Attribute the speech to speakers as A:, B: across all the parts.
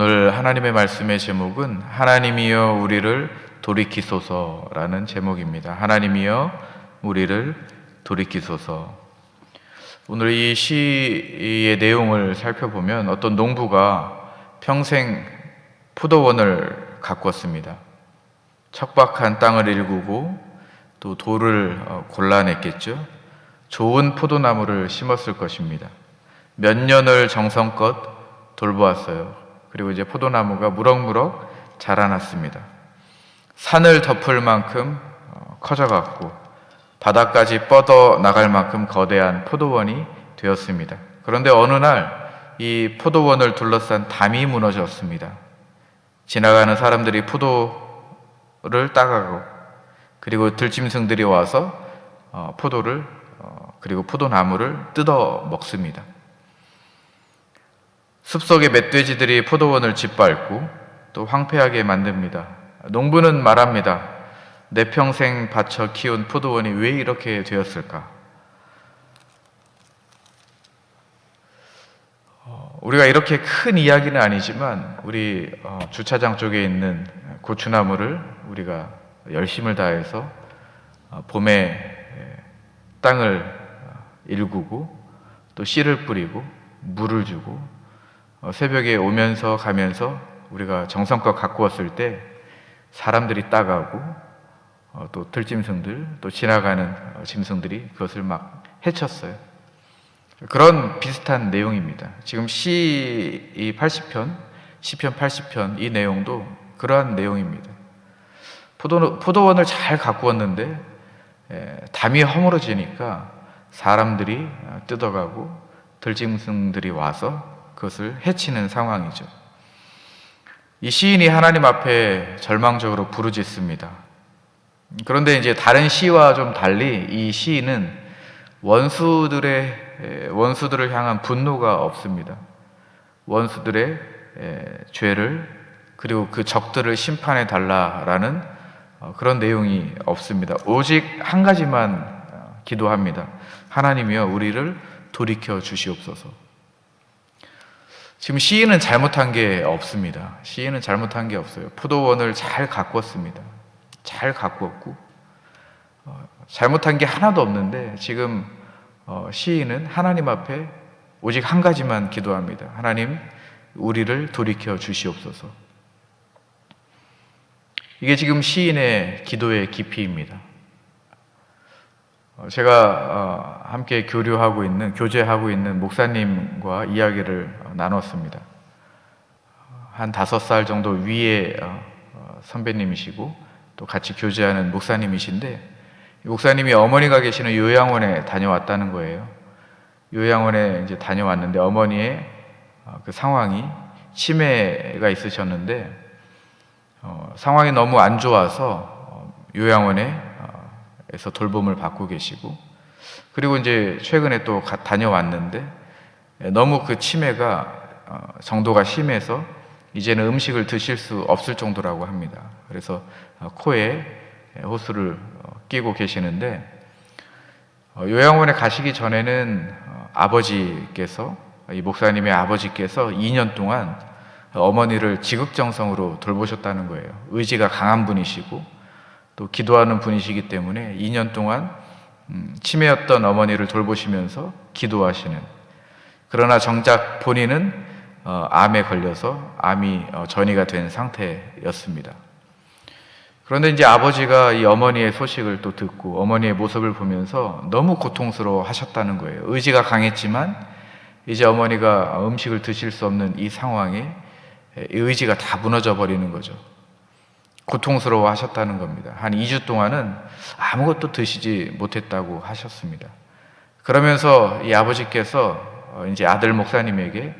A: 오늘 하나님의 말씀의 제목은 하나님이여 우리를 돌이키소서라는 제목입니다. 하나님이여 우리를 돌이키소서. 오늘 이 시의 내용을 살펴보면 어떤 농부가 평생 포도원을 가꾸었습니다. 척박한 땅을 일구고 또 돌을 골라냈겠죠. 좋은 포도나무를 심었을 것입니다. 몇 년을 정성껏 돌보았어요. 그리고 이제 포도나무가 무럭무럭 자라났습니다. 산을 덮을 만큼 커져갔고 바다까지 뻗어 나갈 만큼 거대한 포도원이 되었습니다. 그런데 어느 날 이 포도원을 둘러싼 담이 무너졌습니다. 지나가는 사람들이 포도를 따가고 그리고 들짐승들이 와서 포도를 그리고 포도나무를 뜯어 먹습니다. 숲속의 멧돼지들이 포도원을 짓밟고 또 황폐하게 만듭니다. 농부는 말합니다. 내 평생 바쳐 키운 포도원이 왜 이렇게 되었을까? 우리가 이렇게 큰 이야기는 아니지만 우리 주차장 쪽에 있는 고추나무를 우리가 열심을 다해서 봄에 땅을 일구고 또 씨를 뿌리고 물을 주고 새벽에 오면서 가면서 우리가 정성껏 가꾸었을 때 사람들이 따가고 또 들짐승들 또 지나가는 짐승들이 그것을 막 해쳤어요. 그런 비슷한 내용입니다. 지금 시 80편, 시편 80편 이 내용도 그러한 내용입니다. 포도원을 잘 가꾸었는데 담이 허물어지니까 사람들이 뜯어가고 들짐승들이 와서 그것을 해치는 상황이죠. 이 시인이 하나님 앞에 절망적으로 부르짖습니다. 그런데 이제 다른 시와 좀 달리 이 시인은 원수들을 향한 분노가 없습니다. 원수들의 죄를 그리고 그 적들을 심판해 달라라는 그런 내용이 없습니다. 오직 한 가지만 기도합니다. 하나님이여 우리를 돌이켜 주시옵소서. 지금 시인은 잘못한 게 없습니다. 시인은 잘못한 게 없어요. 포도원을 잘 가꾸었습니다. 잘 가꾸었고 잘못한 게 하나도 없는데 지금 시인은 하나님 앞에 오직 한 가지만 기도합니다. 하나님 우리를 돌이켜 주시옵소서. 이게 지금 시인의 기도의 깊이입니다. 제가 함께 교제하고 있는 목사님과 이야기를 나눴습니다. 한 5살 정도 위에 선배님이시고 또 같이 교제하는 목사님이신데 목사님이 어머니가 계시는 요양원에 다녀왔다는 거예요. 요양원에 이제 다녀왔는데 어머니의 그 상황이 치매가 있으셨는데 상황이 너무 안 좋아서 요양원에서 돌봄을 받고 계시고 그리고 이제 최근에 또 다녀왔는데 너무 그 치매가 정도가 심해서 이제는 음식을 드실 수 없을 정도라고 합니다. 그래서 코에 호스를 끼고 계시는데 요양원에 가시기 전에는 이 목사님의 아버지께서 2년 동안 어머니를 지극정성으로 돌보셨다는 거예요. 의지가 강한 분이시고 또 기도하는 분이시기 때문에 2년 동안 치매였던 어머니를 돌보시면서 기도하시는, 그러나 정작 본인은 암에 걸려서 암이 전이가 된 상태였습니다. 그런데 이제 아버지가 이 어머니의 소식을 또 듣고 어머니의 모습을 보면서 너무 고통스러워 하셨다는 거예요. 의지가 강했지만 이제 어머니가 음식을 드실 수 없는 이 상황에 의지가 다 무너져 버리는 거죠. 고통스러워 하셨다는 겁니다. 한 2주 동안은 아무것도 드시지 못했다고 하셨습니다. 그러면서 이 아버지께서 이제 아들 목사님에게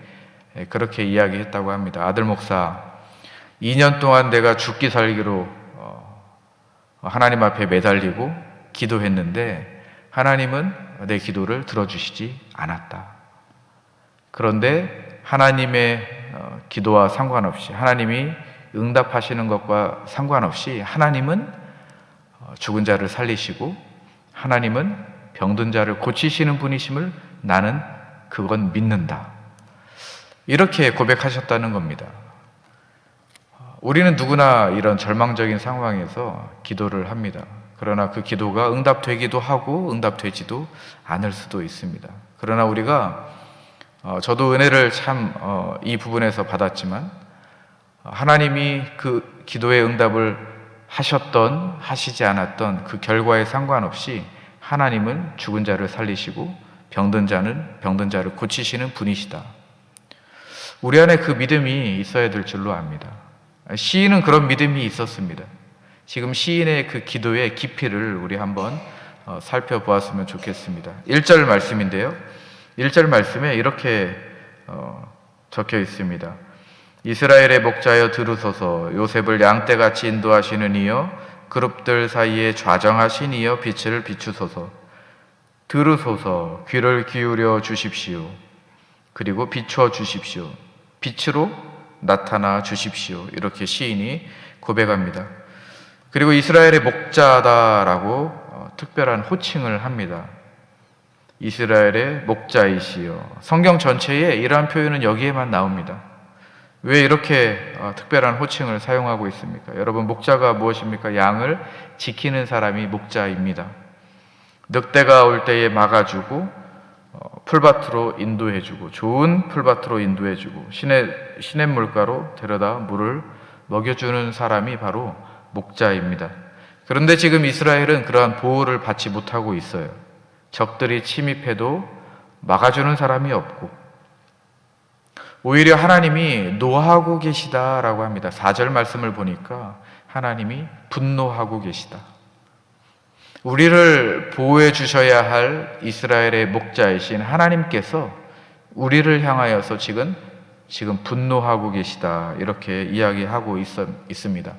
A: 그렇게 이야기했다고 합니다. 아들 목사, 2년 동안 내가 죽기 살기로 하나님 앞에 매달리고 기도했는데 하나님은 내 기도를 들어주시지 않았다. 그런데 하나님의 기도와 상관없이, 하나님이 응답하시는 것과 상관없이 하나님은 죽은 자를 살리시고 하나님은 병든 자를 고치시는 분이심을 나는 그건 믿는다. 이렇게 고백하셨다는 겁니다. 우리는 누구나 이런 절망적인 상황에서 기도를 합니다. 그러나 그 기도가 응답되기도 하고 응답되지도 않을 수도 있습니다. 그러나 우리가 저도 은혜를 참 이 부분에서 받았지만 하나님이 그 기도의 응답을 하셨던 하시지 않았던 그 결과에 상관없이 하나님은 죽은 자를 살리시고 병든 자를 고치시는 분이시다. 우리 안에 그 믿음이 있어야 될 줄로 압니다. 시인은 그런 믿음이 있었습니다. 지금 시인의 그 기도의 깊이를 우리 한번 살펴보았으면 좋겠습니다. 1절 말씀인데요. 1절 말씀에 이렇게 적혀 있습니다. 이스라엘의 목자여 들으소서, 요셉을 양떼같이 인도하시는 이여, 그룹들 사이에 좌정하신 이여 빛을 비추소서. 들으소서, 귀를 기울여 주십시오. 그리고 비추어 주십시오. 빛으로 나타나 주십시오. 이렇게 시인이 고백합니다. 그리고 이스라엘의 목자다라고 특별한 호칭을 합니다. 이스라엘의 목자이시여. 성경 전체에 이러한 표현은 여기에만 나옵니다. 왜 이렇게 특별한 호칭을 사용하고 있습니까? 여러분, 목자가 무엇입니까? 양을 지키는 사람이 목자입니다. 늑대가 올 때에 막아주고 풀밭으로 인도해주고, 좋은 풀밭으로 인도해주고, 시냇물가로 데려다 물을 먹여주는 사람이 바로 목자입니다. 그런데 지금 이스라엘은 그러한 보호를 받지 못하고 있어요. 적들이 침입해도 막아주는 사람이 없고, 오히려 하나님이 노하고 계시다라고 합니다. 4절 말씀을 보니까 하나님이 분노하고 계시다. 우리를 보호해 주셔야 할 이스라엘의 목자이신 하나님께서 우리를 향하여서 지금 분노하고 계시다, 이렇게 이야기하고 있습니다.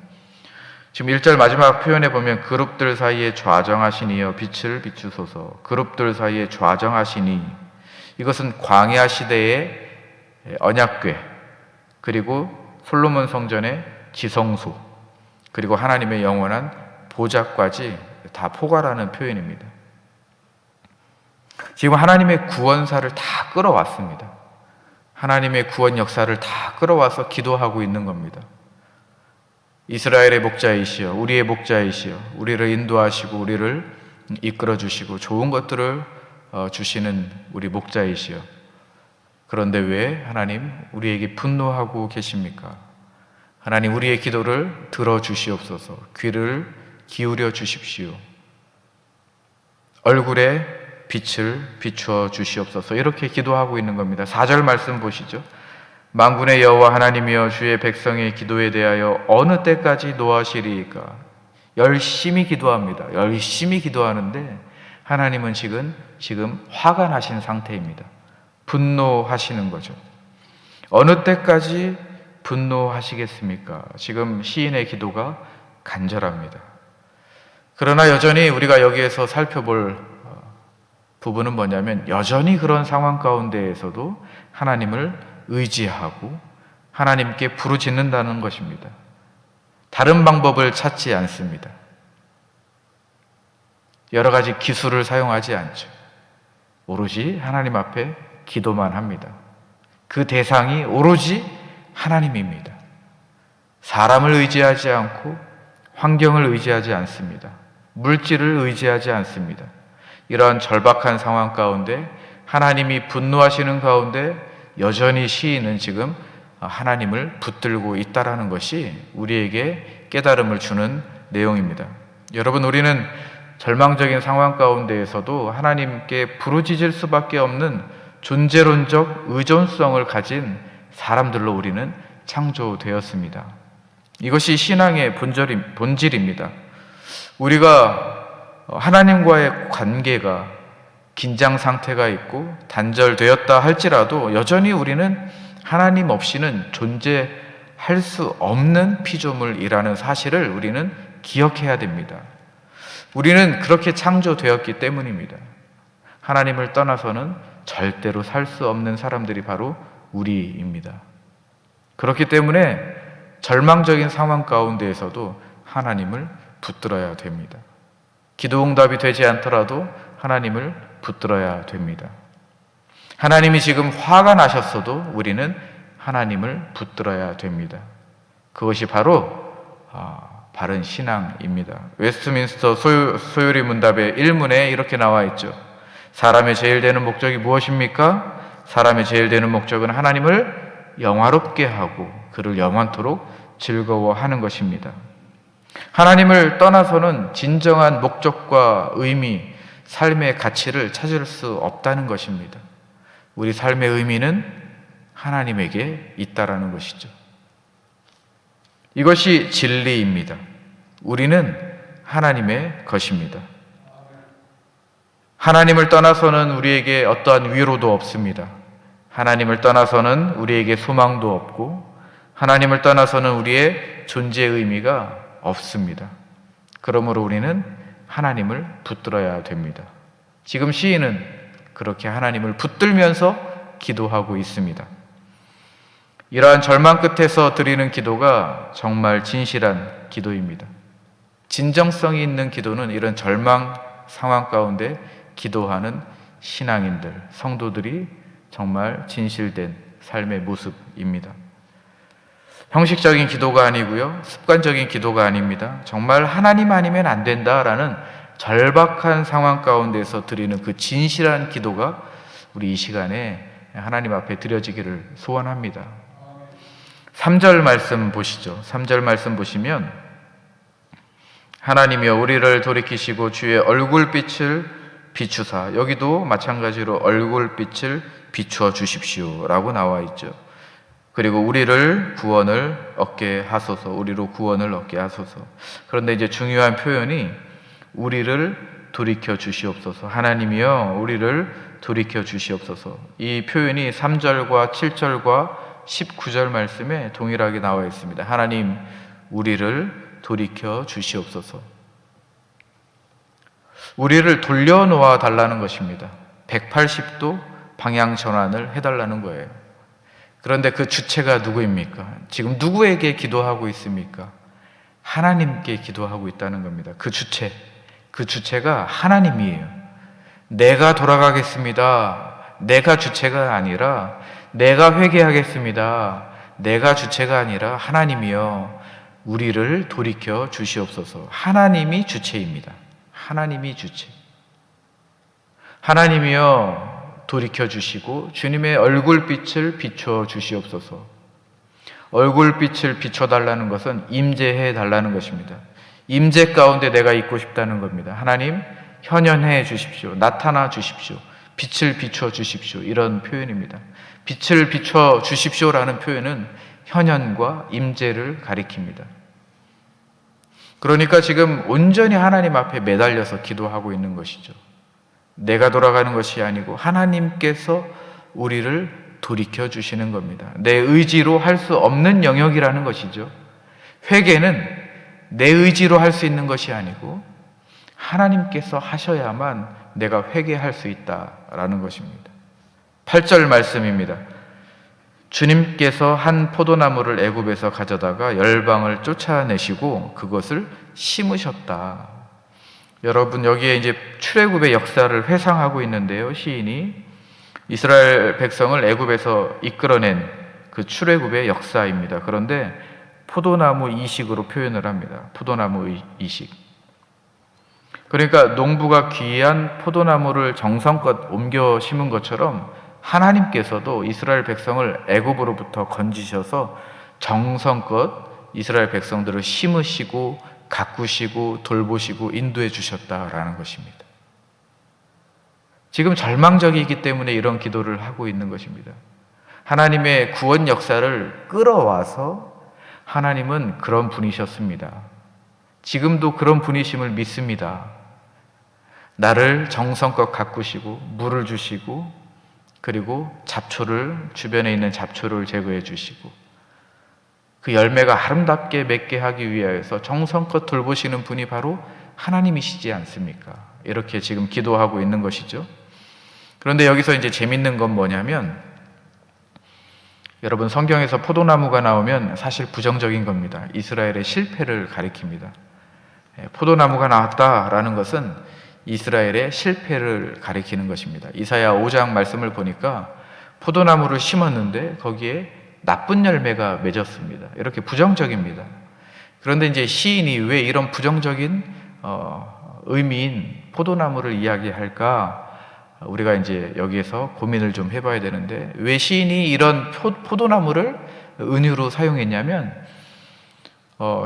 A: 지금 1절 마지막 표현에 보면 그룹들 사이에 좌정하시니여 빛을 비추소서. 그룹들 사이에 좌정하시니, 이것은 광야 시대의 언약궤, 그리고 솔로몬 성전의 지성소, 그리고 하나님의 영원한 보좌까지 다 포괄하는 표현입니다. 지금 하나님의 구원사를 다 끌어왔습니다. 하나님의 구원 역사를 다 끌어와서 기도하고 있는 겁니다. 이스라엘의 목자이시여, 우리의 목자이시여, 우리를 인도하시고 우리를 이끌어 주시고 좋은 것들을 주시는 우리 목자이시여. 그런데 왜 하나님 우리에게 분노하고 계십니까? 하나님, 우리의 기도를 들어주시옵소서. 귀를 기울여 주십시오. 얼굴에 빛을 비추어 주시옵소서. 이렇게 기도하고 있는 겁니다. 4절 말씀 보시죠. 만군의 여호와 하나님이여, 주의 백성의 기도에 대하여 어느 때까지 노하시리이까? 열심히 기도합니다. 열심히 기도하는데 하나님은 지금 화가 나신 상태입니다. 분노하시는 거죠. 어느 때까지 분노하시겠습니까? 지금 시인의 기도가 간절합니다. 그러나 여전히 우리가 여기에서 살펴볼 부분은 뭐냐면, 여전히 그런 상황 가운데에서도 하나님을 의지하고 하나님께 부르짖는다는 것입니다. 다른 방법을 찾지 않습니다. 여러 가지 기술을 사용하지 않죠. 오로지 하나님 앞에 기도만 합니다. 그 대상이 오로지 하나님입니다. 사람을 의지하지 않고 환경을 의지하지 않습니다. 물질을 의지하지 않습니다. 이러한 절박한 상황 가운데, 하나님이 분노하시는 가운데 여전히 시인은 지금 하나님을 붙들고 있다라는 것이 우리에게 깨달음을 주는 내용입니다. 여러분, 우리는 절망적인 상황 가운데에서도 하나님께 부르짖을 수밖에 없는 존재론적 의존성을 가진 사람들로 우리는 창조되었습니다. 이것이 신앙의 본질입니다. 우리가 하나님과의 관계가 긴장 상태가 있고 단절되었다 할지라도 여전히 우리는 하나님 없이는 존재할 수 없는 피조물이라는 사실을 우리는 기억해야 됩니다. 우리는 그렇게 창조되었기 때문입니다. 하나님을 떠나서는 절대로 살 수 없는 사람들이 바로 우리입니다. 그렇기 때문에 절망적인 상황 가운데에서도 하나님을 붙들어야 됩니다. 기도 응답이 되지 않더라도 하나님을 붙들어야 됩니다. 하나님이 지금 화가 나셨어도 우리는 하나님을 붙들어야 됩니다. 그것이 바로 바른 신앙입니다. 웨스트민스터 소요리 문답의 1문에 이렇게 나와 있죠. 사람의 제일 되는 목적이 무엇입니까? 사람의 제일 되는 목적은 하나님을 영화롭게 하고 그를 영원토록 즐거워하는 것입니다. 하나님을 떠나서는 진정한 목적과 의미, 삶의 가치를 찾을 수 없다는 것입니다. 우리 삶의 의미는 하나님에게 있다라는 것이죠. 이것이 진리입니다. 우리는 하나님의 것입니다. 하나님을 떠나서는 우리에게 어떠한 위로도 없습니다. 하나님을 떠나서는 우리에게 소망도 없고, 하나님을 떠나서는 우리의 존재의 의미가 없습니다. 그러므로 우리는 하나님을 붙들어야 됩니다. 지금 시인은 그렇게 하나님을 붙들면서 기도하고 있습니다. 이러한 절망 끝에서 드리는 기도가 정말 진실한 기도입니다. 진정성이 있는 기도는 이런 절망 상황 가운데 기도하는 신앙인들, 성도들이 정말 진실된 삶의 모습입니다. 형식적인 기도가 아니고요, 습관적인 기도가 아닙니다. 정말 하나님 아니면 안 된다라는 절박한 상황 가운데서 드리는 그 진실한 기도가 우리 이 시간에 하나님 앞에 드려지기를 소원합니다. 3절 말씀 보시죠. 3절 말씀 보시면 하나님이여 우리를 돌이키시고 주의 얼굴빛을 비추사, 여기도 마찬가지로 얼굴빛을 비추어 주십시오 라고 나와 있죠. 그리고 우리를 구원을 얻게 하소서, 우리로 구원을 얻게 하소서. 그런데 이제 중요한 표현이 우리를 돌이켜 주시옵소서, 하나님이여 우리를 돌이켜 주시옵소서. 이 표현이 3절과 7절과 19절 말씀에 동일하게 나와 있습니다. 하나님 우리를 돌이켜 주시옵소서. 우리를 돌려놓아 달라는 것입니다. 180도 방향 전환을 해달라는 거예요. 그런데 그 주체가 누구입니까? 지금 누구에게 기도하고 있습니까? 하나님께 기도하고 있다는 겁니다. 그 주체가 하나님이에요. 내가 돌아가겠습니다, 내가 주체가 아니라, 내가 회개하겠습니다, 내가 주체가 아니라 하나님이여 우리를 돌이켜 주시옵소서. 하나님이 주체입니다. 하나님이 주체. 하나님이여 돌이켜 주시고 주님의 얼굴빛을 비춰 주시옵소서. 얼굴빛을 비춰달라는 것은 임재해 달라는 것입니다. 임재 가운데 내가 있고 싶다는 겁니다. 하나님 현현해 주십시오. 나타나 주십시오. 빛을 비춰 주십시오. 이런 표현입니다. 빛을 비춰 주십시오라는 표현은 현현과 임재를 가리킵니다. 그러니까 지금 온전히 하나님 앞에 매달려서 기도하고 있는 것이죠. 내가 돌아가는 것이 아니고 하나님께서 우리를 돌이켜 주시는 겁니다. 내 의지로 할 수 없는 영역이라는 것이죠. 회개는 내 의지로 할 수 있는 것이 아니고 하나님께서 하셔야만 내가 회개할 수 있다라는 것입니다. 8절 말씀입니다. 주님께서 한 포도나무를 애굽에서 가져다가 열방을 쫓아내시고 그것을 심으셨다. 여러분, 여기에 이제 출애굽의 역사를 회상하고 있는데요. 시인이 이스라엘 백성을 애굽에서 이끌어낸 그 출애굽의 역사입니다. 그런데 포도나무 이식으로 표현을 합니다. 포도나무 이식. 그러니까 농부가 귀한 포도나무를 정성껏 옮겨 심은 것처럼 하나님께서도 이스라엘 백성을 애굽으로부터 건지셔서 정성껏 이스라엘 백성들을 심으시고 가꾸시고 돌보시고 인도해 주셨다라는 것입니다. 지금 절망적이기 때문에 이런 기도를 하고 있는 것입니다. 하나님의 구원 역사를 끌어와서 하나님은 그런 분이셨습니다. 지금도 그런 분이심을 믿습니다. 나를 정성껏 가꾸시고 물을 주시고 그리고 주변에 있는 잡초를 제거해 주시고 그 열매가 아름답게 맺게 하기 위하여서 정성껏 돌보시는 분이 바로 하나님이시지 않습니까? 이렇게 지금 기도하고 있는 것이죠. 그런데 여기서 이제 재밌는 건 뭐냐면, 여러분, 성경에서 포도나무가 나오면 사실 부정적인 겁니다. 이스라엘의 실패를 가리킵니다. 포도나무가 나왔다라는 것은 이스라엘의 실패를 가리키는 것입니다. 이사야 5장 말씀을 보니까 포도나무를 심었는데 거기에 나쁜 열매가 맺었습니다. 이렇게 부정적입니다. 그런데 이제 시인이 왜 이런 부정적인 의미인 포도나무를 이야기할까? 우리가 이제 여기에서 고민을 좀 해봐야 되는데, 왜 시인이 이런 포도나무를 은유로 사용했냐면,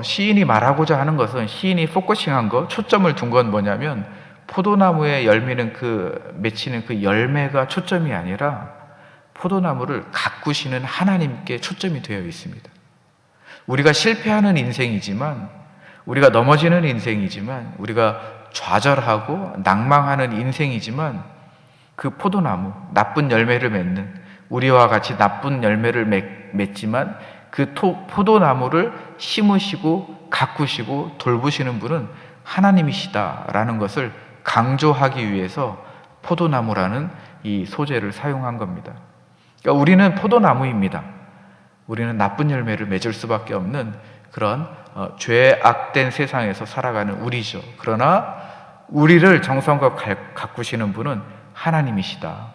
A: 시인이 말하고자 하는 것은, 시인이 포커싱한 거, 초점을 둔 건 뭐냐면, 포도나무의 열매는 맺히는 그 열매가 초점이 아니라 포도나무를 가꾸시는 하나님께 초점이 되어 있습니다. 우리가 실패하는 인생이지만, 우리가 넘어지는 인생이지만, 우리가 좌절하고 낭망하는 인생이지만, 그 포도나무, 나쁜 열매를 맺는, 우리와 같이 나쁜 열매를 맺지만 그 포도나무를 심으시고 가꾸시고 돌보시는 분은 하나님이시다라는 것을 강조하기 위해서 포도나무라는 이 소재를 사용한 겁니다. 그러니까 우리는 포도나무입니다. 우리는 나쁜 열매를 맺을 수밖에 없는 그런 죄악된 세상에서 살아가는 우리죠. 그러나 우리를 정성껏 가꾸시는 분은 하나님이시다.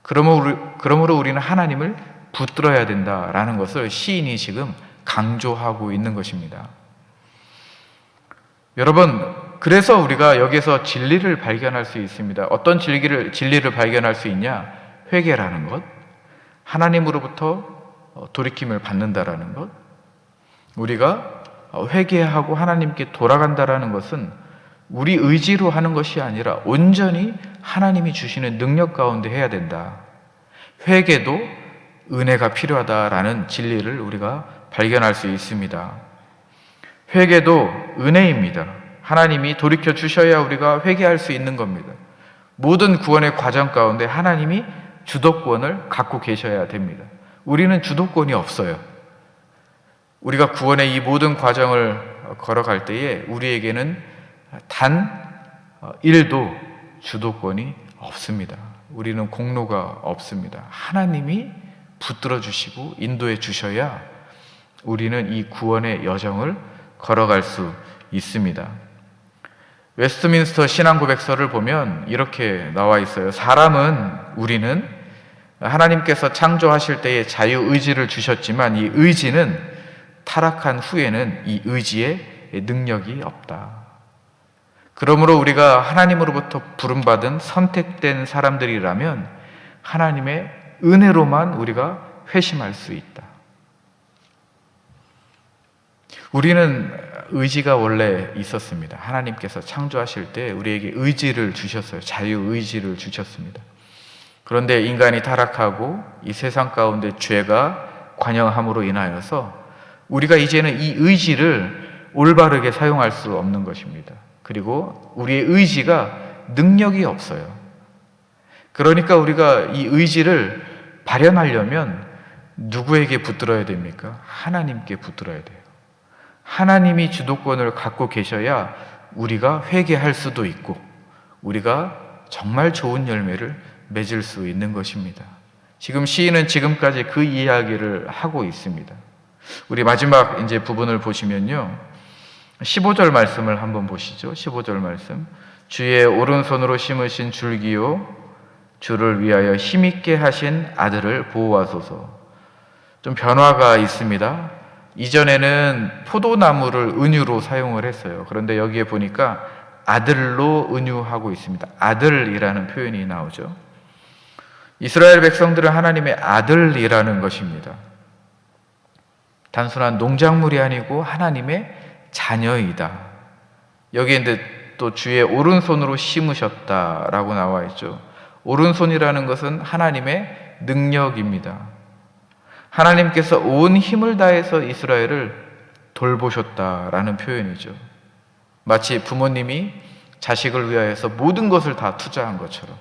A: 그러므로 우리는 하나님을 붙들어야 된다라는 것을 시인이 지금 강조하고 있는 것입니다. 여러분, 그래서 우리가 여기서 진리를 발견할 수 있습니다. 어떤 진리를 발견할 수 있냐? 회개라는 것, 하나님으로부터 돌이킴을 받는다라는 것, 우리가 회개하고 하나님께 돌아간다라는 것은 우리 의지로 하는 것이 아니라 온전히 하나님이 주시는 능력 가운데 해야 된다. 회개도 은혜가 필요하다라는 진리를 우리가 발견할 수 있습니다. 회개도 은혜입니다. 하나님이 돌이켜 주셔야 우리가 회개할 수 있는 겁니다. 모든 구원의 과정 가운데 하나님이 주도권을 갖고 계셔야 됩니다. 우리는 주도권이 없어요. 우리가 구원의 이 모든 과정을 걸어갈 때에 우리에게는 단 1도 주도권이 없습니다. 우리는 공로가 없습니다. 하나님이 붙들어 주시고 인도해 주셔야 우리는 이 구원의 여정을 걸어갈 수 있습니다. 웨스트민스터 신앙고백서를 보면 이렇게 나와 있어요. 우리는 하나님께서 창조하실 때에 자유의지를 주셨지만 이 의지는 타락한 후에는 이 의지에 능력이 없다. 그러므로 우리가 하나님으로부터 부름받은 선택된 사람들이라면 하나님의 은혜로만 우리가 회심할 수 있다. 우리는 의지가 원래 있었습니다. 하나님께서 창조하실 때 우리에게 의지를 주셨어요. 자유의지를 주셨습니다. 그런데 인간이 타락하고 이 세상 가운데 죄가 관영함으로 인하여서 우리가 이제는 이 의지를 올바르게 사용할 수 없는 것입니다. 그리고 우리의 의지가 능력이 없어요. 그러니까 우리가 이 의지를 발현하려면 누구에게 붙들어야 됩니까? 하나님께 붙들어야 돼요. 하나님이 주도권을 갖고 계셔야 우리가 회개할 수도 있고 우리가 정말 좋은 열매를 맺을 수 있는 것입니다. 지금 시인은 지금까지 그 이야기를 하고 있습니다. 우리 마지막 이제 부분을 보시면요. 15절 말씀을 한번 보시죠. 15절 말씀. 주의 오른손으로 심으신 줄기요 주를 위하여 힘있게 하신 아들을 보호하소서. 좀 변화가 있습니다. 이전에는 포도나무를 은유로 사용을 했어요. 그런데 여기에 보니까 아들로 은유하고 있습니다. 아들이라는 표현이 나오죠. 이스라엘 백성들은 하나님의 아들이라는 것입니다. 단순한 농작물이 아니고 하나님의 자녀이다. 여기에 이제 또 주의 오른손으로 심으셨다라고 나와 있죠. 오른손이라는 것은 하나님의 능력입니다. 하나님께서 온 힘을 다해서 이스라엘을 돌보셨다라는 표현이죠. 마치 부모님이 자식을 위하여서 모든 것을 다 투자한 것처럼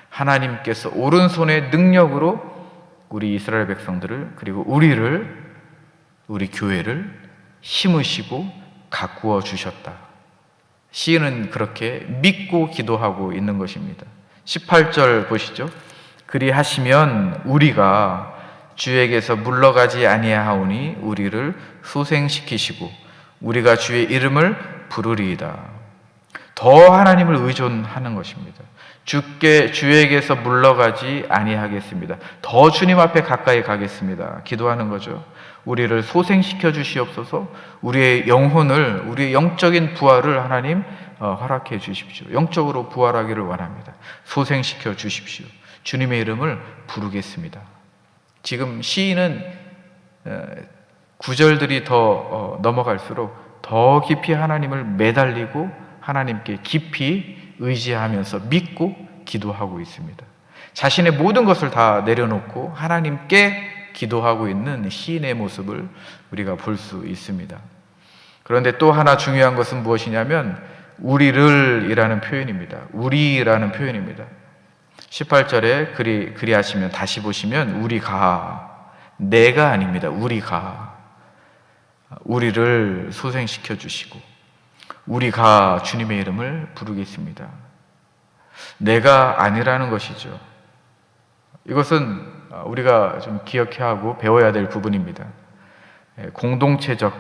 A: 하나님께서 오른손의 능력으로 우리 이스라엘 백성들을 그리고 우리 교회를 심으시고 가꾸어 주셨다. 시인은 그렇게 믿고 기도하고 있는 것입니다. 18절 보시죠. 그리하시면 우리가 주에게서 물러가지 아니하오니 우리를 소생시키시고 우리가 주의 이름을 부르리이다. 더 하나님을 의존하는 것입니다. 주에게서 물러가지 아니하겠습니다. 더 주님 앞에 가까이 가겠습니다. 기도하는 거죠. 우리를 소생시켜 주시옵소서. 우리의 영혼을, 우리의 영적인 부활을 하나님 허락해 주십시오. 영적으로 부활하기를 원합니다. 소생시켜 주십시오. 주님의 이름을 부르겠습니다. 지금 시인은 구절들이 더 넘어갈수록 더 깊이 하나님을 매달리고 하나님께 깊이 의지하면서 믿고 기도하고 있습니다. 자신의 모든 것을 다 내려놓고 하나님께 기도하고 있는 시인의 모습을 우리가 볼 수 있습니다. 그런데 또 하나 중요한 것은 무엇이냐면 우리를 이라는 표현입니다. 우리라는 표현입니다. 18절에 그리하시면 다시 보시면 우리가, 내가 아닙니다. 우리가 우리를 소생시켜 주시고 우리가 주님의 이름을 부르겠습니다. 내가 아니라는 것이죠. 이것은 우리가 좀 기억해야 하고 배워야 될 부분입니다. 공동체적,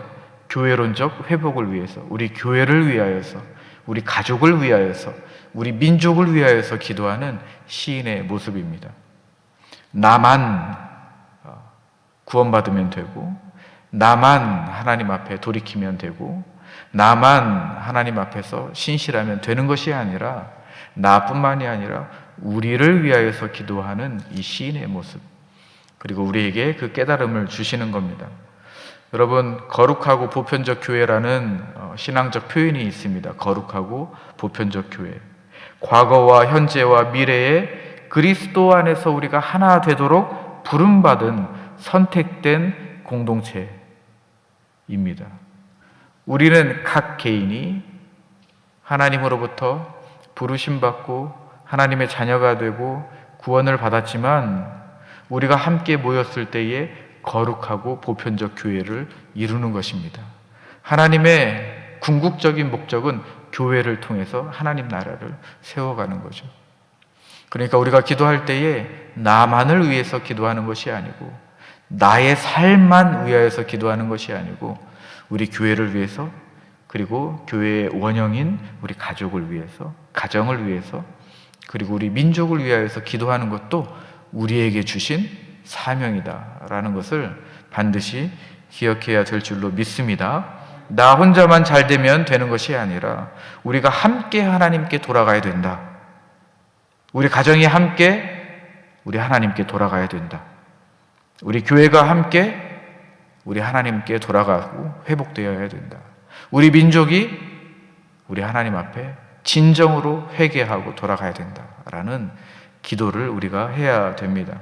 A: 교회론적 회복을 위해서, 우리 교회를 위하여서, 우리 가족을 위하여서, 우리 민족을 위하여서 기도하는 시인의 모습입니다. 나만 구원받으면 되고, 나만 하나님 앞에 돌이키면 되고, 나만 하나님 앞에서 신실하면 되는 것이 아니라 나뿐만이 아니라 우리를 위하여서 기도하는 이 시인의 모습, 그리고 우리에게 그 깨달음을 주시는 겁니다. 여러분, 거룩하고 보편적 교회라는 신앙적 표현이 있습니다. 거룩하고 보편적 교회, 과거와 현재와 미래에 그리스도 안에서 우리가 하나 되도록 부름받은 선택된 공동체입니다. 우리는 각 개인이 하나님으로부터 부르심받고 하나님의 자녀가 되고 구원을 받았지만 우리가 함께 모였을 때에 거룩하고 보편적 교회를 이루는 것입니다. 하나님의 궁극적인 목적은 교회를 통해서 하나님 나라를 세워가는 거죠. 그러니까 우리가 기도할 때에 나만을 위해서 기도하는 것이 아니고, 나의 삶만 위하여서 기도하는 것이 아니고, 우리 교회를 위해서, 그리고 교회의 원형인 우리 가족을 위해서, 가정을 위해서, 그리고 우리 민족을 위하여서 기도하는 것도 우리에게 주신 사명이다라는 것을 반드시 기억해야 될 줄로 믿습니다. 나 혼자만 잘 되면 되는 것이 아니라 우리가 함께 하나님께 돌아가야 된다. 우리 가정이 함께 우리 하나님께 돌아가야 된다. 우리 교회가 함께 우리 하나님께 돌아가고 회복되어야 된다. 우리 민족이 우리 하나님 앞에 진정으로 회개하고 돌아가야 된다라는 기도를 우리가 해야 됩니다.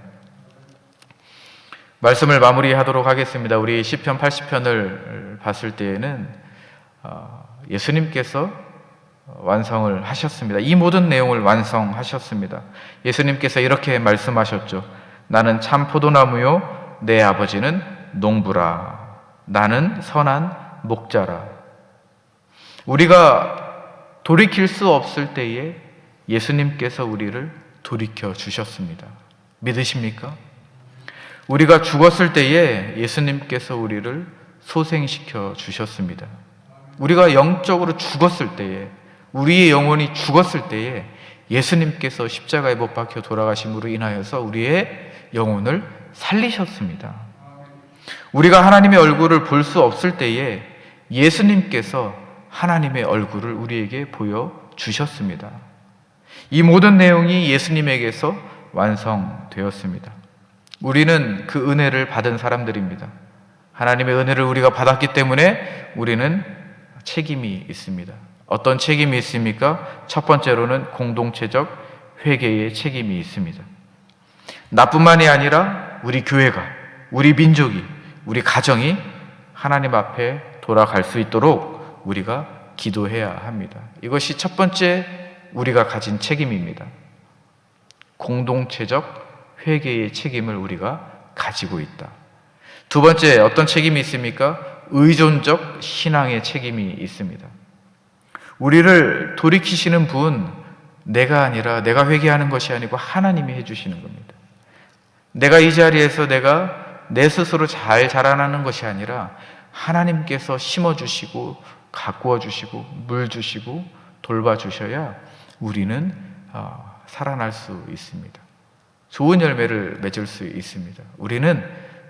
A: 말씀을 마무리하도록 하겠습니다. 우리 시편 80편을 봤을 때에는 예수님께서 완성을 하셨습니다. 이 모든 내용을 완성하셨습니다. 예수님께서 이렇게 말씀하셨죠. 나는 참 포도나무요 내 아버지는 농부라. 나는 선한 목자라. 우리가 돌이킬 수 없을 때에 예수님께서 우리를 돌이켜 주셨습니다. 믿으십니까? 우리가 죽었을 때에 예수님께서 우리를 소생시켜 주셨습니다. 우리가 영적으로 죽었을 때에, 우리의 영혼이 죽었을 때에 예수님께서 십자가에 못 박혀 돌아가심으로 인하여서 우리의 영혼을 살리셨습니다. 우리가 하나님의 얼굴을 볼 수 없을 때에 예수님께서 하나님의 얼굴을 우리에게 보여주셨습니다. 이 모든 내용이 예수님에게서 완성되었습니다. 우리는 그 은혜를 받은 사람들입니다. 하나님의 은혜를 우리가 받았기 때문에 우리는 책임이 있습니다. 어떤 책임이 있습니까? 첫 번째로는 공동체적 회개의 책임이 있습니다. 나뿐만이 아니라 우리 교회가, 우리 민족이, 우리 가정이 하나님 앞에 돌아갈 수 있도록 우리가 기도해야 합니다. 이것이 첫 번째 우리가 가진 책임입니다. 공동체적 회개의 책임을 우리가 가지고 있다. 두 번째, 어떤 책임이 있습니까? 의존적 신앙의 책임이 있습니다. 우리를 돌이키시는 분, 내가 아니라, 내가 회개하는 것이 아니고 하나님이 해주시는 겁니다. 내가 이 자리에서 내가 내 스스로 잘 자라나는 것이 아니라 하나님께서 심어주시고 가꾸어주시고 물 주시고 돌봐주셔야 우리는 살아날 수 있습니다. 좋은 열매를 맺을 수 있습니다. 우리는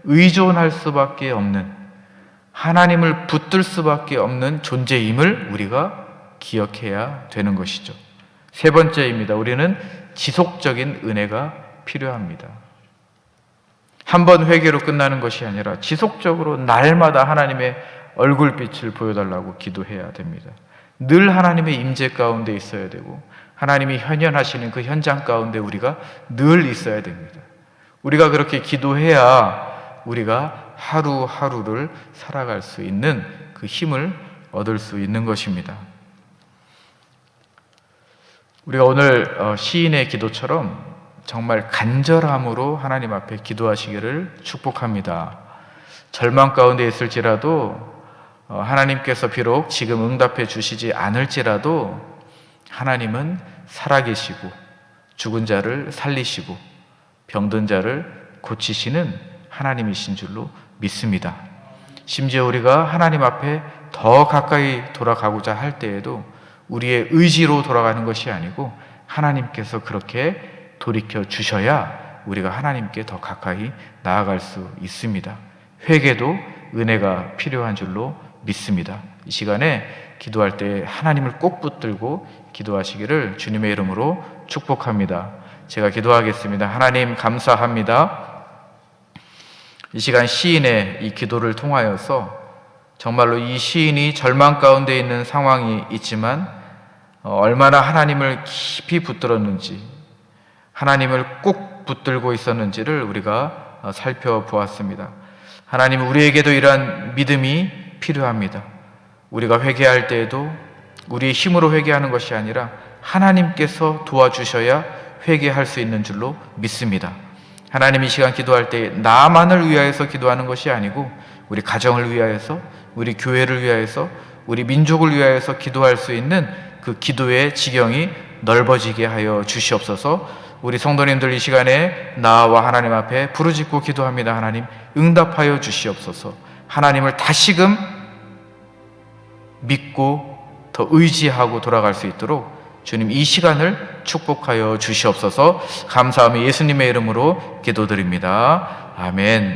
A: 의존할 수밖에 없는, 하나님을 붙들 수밖에 없는 존재임을 우리가 기억해야 되는 것이죠. 세 번째입니다. 우리는 지속적인 은혜가 필요합니다. 한 번 회개로 끝나는 것이 아니라 지속적으로 날마다 하나님의 얼굴빛을 보여달라고 기도해야 됩니다. 늘 하나님의 임재 가운데 있어야 되고, 하나님이 현현하시는 그 현장 가운데 우리가 늘 있어야 됩니다. 우리가 그렇게 기도해야 우리가 하루하루를 살아갈 수 있는 그 힘을 얻을 수 있는 것입니다. 우리가 오늘 시인의 기도처럼 정말 간절함으로 하나님 앞에 기도하시기를 축복합니다. 절망 가운데 있을지라도, 하나님께서 비록 지금 응답해 주시지 않을지라도 하나님은 살아계시고 죽은 자를 살리시고 병든 자를 고치시는 하나님이신 줄로 믿습니다. 심지어 우리가 하나님 앞에 더 가까이 돌아가고자 할 때에도 우리의 의지로 돌아가는 것이 아니고 하나님께서 그렇게 돌이켜 주셔야 우리가 하나님께 더 가까이 나아갈 수 있습니다. 회개도 은혜가 필요한 줄로 믿습니다. 이 시간에 기도할 때 하나님을 꼭 붙들고 기도하시기를 주님의 이름으로 축복합니다. 제가 기도하겠습니다. 하나님 감사합니다. 이 시간 시인의 이 기도를 통하여서 정말로 이 시인이 절망 가운데 있는 상황이 있지만 얼마나 하나님을 깊이 붙들었는지, 하나님을 꼭 붙들고 있었는지를 우리가 살펴보았습니다. 하나님, 우리에게도 이러한 믿음이 필요합니다. 우리가 회개할 때에도 우리의 힘으로 회개하는 것이 아니라 하나님께서 도와주셔야 회개할 수 있는 줄로 믿습니다. 하나님, 이 시간 기도할 때 나만을 위하여서 기도하는 것이 아니고 우리 가정을 위하여서, 우리 교회를 위하여서, 우리 민족을 위하여서 기도할 수 있는 그 기도의 지경이 넓어지게 하여 주시옵소서. 우리 성도님들 이 시간에 나와 하나님 앞에 부르짖고 기도합니다. 하나님 응답하여 주시옵소서. 하나님을 다시금 믿고 더 의지하고 돌아갈 수 있도록 주님 이 시간을 축복하여 주시옵소서. 감사하며 예수님의 이름으로 기도드립니다. 아멘.